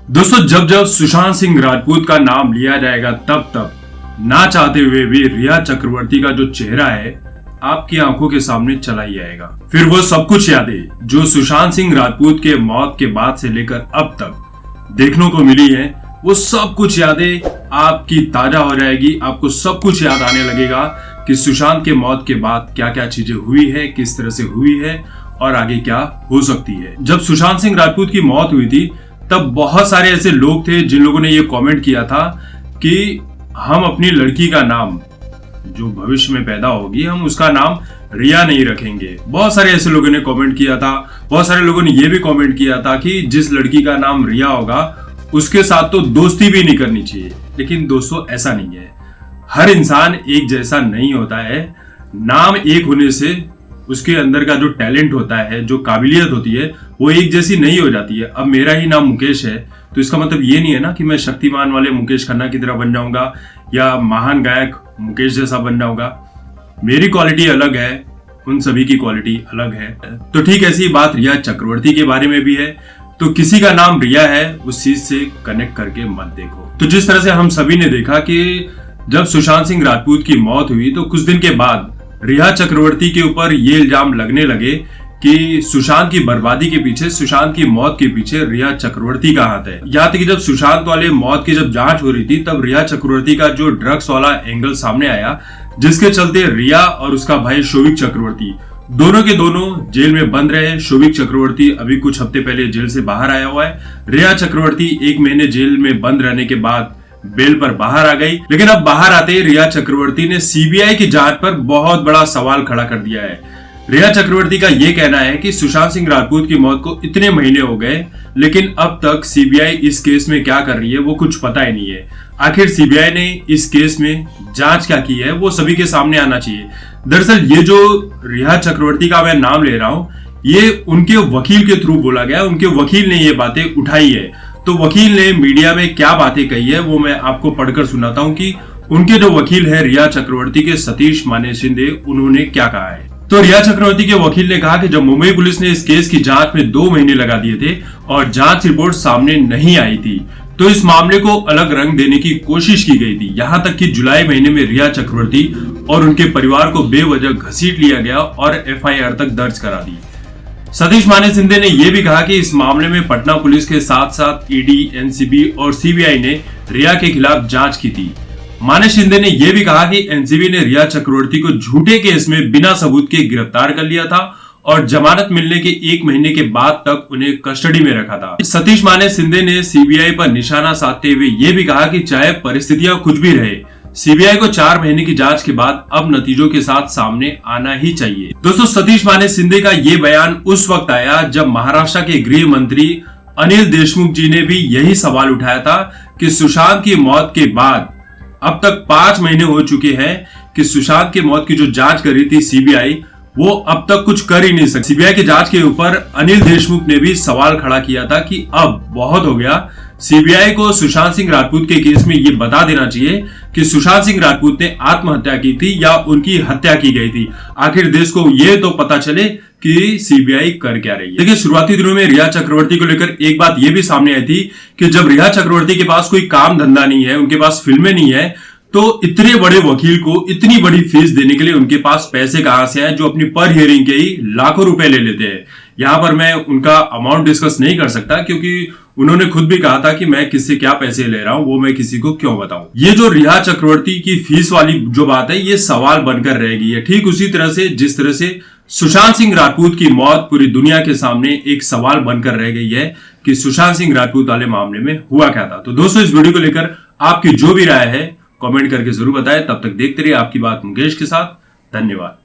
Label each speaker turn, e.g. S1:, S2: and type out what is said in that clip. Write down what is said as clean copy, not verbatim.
S1: दोस्तों जब जब सुशांत सिंह राजपूत का नाम लिया जाएगा तब ना चाहते हुए भी रिया चक्रवर्ती का जो चेहरा है आपकी आंखों के सामने चला ही आएगा। फिर वो सब कुछ यादें जो सुशांत सिंह राजपूत के मौत के बाद से लेकर अब तक देखने को मिली है, वो सब कुछ यादें आपकी ताजा हो जाएगी। आपको सब कुछ याद आने लगेगा कि सुशांत के मौत के बाद क्या क्या चीजें हुई है, किस तरह से हुई है और आगे क्या हो सकती है। जब सुशांत सिंह राजपूत की मौत हुई थी तब बहुत सारे ऐसे लोग थे जिन लोगों ने ये कमेंट किया था कि हम अपनी लड़की का नाम जो भविष्य में पैदा होगी हम उसका नाम रिया नहीं रखेंगे। बहुत सारे ऐसे लोगों ने कमेंट किया था। बहुत सारे लोगों ने ये भी कमेंट किया था कि जिस लड़की का नाम रिया होगा उसके साथ तो दोस्ती भी नहीं करनी चाहिए। लेकिन दोस्तों ऐसा नहीं है, हर इंसान एक जैसा नहीं होता है। नाम एक होने से उसके अंदर का जो टैलेंट होता है, जो काबिलियत होती है, वो एक जैसी नहीं हो जाती है। अब मेरा ही नाम मुकेश है तो इसका मतलब ये नहीं है ना कि मैं शक्तिमान वाले मुकेश खन्ना की तरह बन जाऊंगा या महान गायक मुकेश जैसा बन जाऊंगा। मेरी क्वालिटी अलग है, उन सभी की क्वालिटी अलग है। तो ठीक ऐसी बात रिया चक्रवर्ती के बारे में भी है। तो किसी का नाम रिया है उस चीज से कनेक्ट करके मत देखो। तो जिस तरह से हम सभी ने देखा कि जब सुशांत सिंह राजपूत की मौत हुई तो कुछ दिन के बाद रिया चक्रवर्ती के ऊपर ये इल्जाम लगने लगे कि सुशांत की बर्बादी के पीछे, सुशांत की मौत के पीछे रिया चक्रवर्ती का हाथ है। यहाँ तक कि जब सुशांत वाले मौत की जब जांच हो रही थी तब रिया चक्रवर्ती का जो ड्रग्स वाला एंगल सामने आया, जिसके चलते रिया और उसका भाई शोभिक चक्रवर्ती दोनों के दोनों जेल में बंद रहे। शोभिक चक्रवर्ती अभी कुछ हफ्ते पहले जेल से बाहर आया हुआ है। रिया चक्रवर्ती 1 महीने जेल में बंद रहने के बाद बेल पर बाहर आ गई। लेकिन अब बाहर आते ही रिया चक्रवर्ती ने सीबीआई की जांच पर बहुत बड़ा सवाल खड़ा कर दिया है। रिया चक्रवर्ती का यह कहना है कि सुशांत सिंह राजपूत की मौत को इतने महीने हो गए लेकिन अब तक सीबीआई इस केस में क्या कर रही है वो कुछ पता ही नहीं है। आखिर सीबीआई ने इस केस में जांच क्या की है वो सभी के सामने आना चाहिए। दरअसल ये जो रिया चक्रवर्ती का मैं नाम ले रहा हूं ये उनके वकील के थ्रू बोला गया। उनके वकील ने ये बातें उठाई है। तो वकील ने मीडिया में क्या बातें कही है वो मैं आपको पढ़कर सुनाता हूं कि उनके जो वकील है रिया चक्रवर्ती के सतीश माने शिंदे, उन्होंने क्या कहा है। तो रिया चक्रवर्ती के वकील ने कहा कि जब मुंबई पुलिस ने इस केस की जांच में 2 महीने लगा दिए थे और जांच रिपोर्ट सामने नहीं आई थी तो इस मामले को अलग रंग देने की कोशिश की गई थी। यहां तक कि जुलाई महीने में रिया चक्रवर्ती और उनके परिवार को बेवजह घसीट लिया गया और एफआईआर तक दर्ज करा दी। सतीश माने शिंदे ने यह भी कहा कि इस मामले में पटना पुलिस के साथ साथ ईडी, एनसीबी और सीबीआई ने रिया के खिलाफ जांच की थी। माने शिंदे ने यह भी कहा कि एनसीबी ने रिया चक्रवर्ती को झूठे केस में बिना सबूत के गिरफ्तार कर लिया था और जमानत मिलने के 1 महीने के बाद तक उन्हें कस्टडी में रखा था। सतीश माने शिंदे ने सीबीआई पर निशाना साधते हुए यह भी कहा कि चाहे परिस्थितियां कुछ भी रहे, सीबीआई को 4 महीने की जांच के बाद अब नतीजों के साथ सामने आना ही चाहिए। दोस्तों सतीश माने शिंदे का ये बयान उस वक्त आया जब महाराष्ट्र के गृह मंत्री अनिल देशमुख जी ने भी यही सवाल उठाया था कि सुशांत की मौत के बाद अब तक 5 महीने हो चुके हैं कि सुशांत की मौत की जो जांच कर रही थी सीबीआई, वो अब तक कुछ कर ही नहीं सकती। सीबीआई की जांच के ऊपर अनिल देशमुख ने भी सवाल खड़ा किया था कि अब बहुत हो गया, सीबीआई को सुशांत सिंह राजपूत के केस में ये बता देना चाहिए कि सुशांत सिंह राजपूत ने आत्महत्या की थी या उनकी हत्या की गई थी। आखिर देश को ये तो पता चले कि सीबीआई कर क्या रही है। देखिए शुरुआती दिनों में रिया चक्रवर्ती को लेकर एक बात ये भी सामने आई थी कि जब रिया चक्रवर्ती के पास कोई काम धंधा नहीं है, उनके पास फिल्में नहीं है, तो इतने बड़े वकील को इतनी बड़ी फीस देने के लिए उनके पास पैसे कहां से आए, जो अपनी पर हियरिंग के ही लाखों रुपए ले लेते हैं। यहां पर मैं उनका अमाउंट डिस्कस नहीं कर सकता क्योंकि उन्होंने खुद भी कहा था कि मैं किससे क्या पैसे ले रहा हूं वो मैं किसी को क्यों बताऊं। ये जो रिया चक्रवर्ती की फीस वाली जो बात है ये सवाल बनकर रहेगी है। ठीक उसी तरह से जिस तरह से सुशांत सिंह राजपूत की मौत पूरी दुनिया के सामने एक सवाल बनकर रह गई है कि सुशांत सिंह राजपूत वाले मामले में हुआ क्या था। तो दोस्तों इस वीडियो को लेकर आपकी जो भी राय है कमेंट करके जरूर बताएं। तब तक देखते रहिए आपकी बात मुकेश के साथ। धन्यवाद।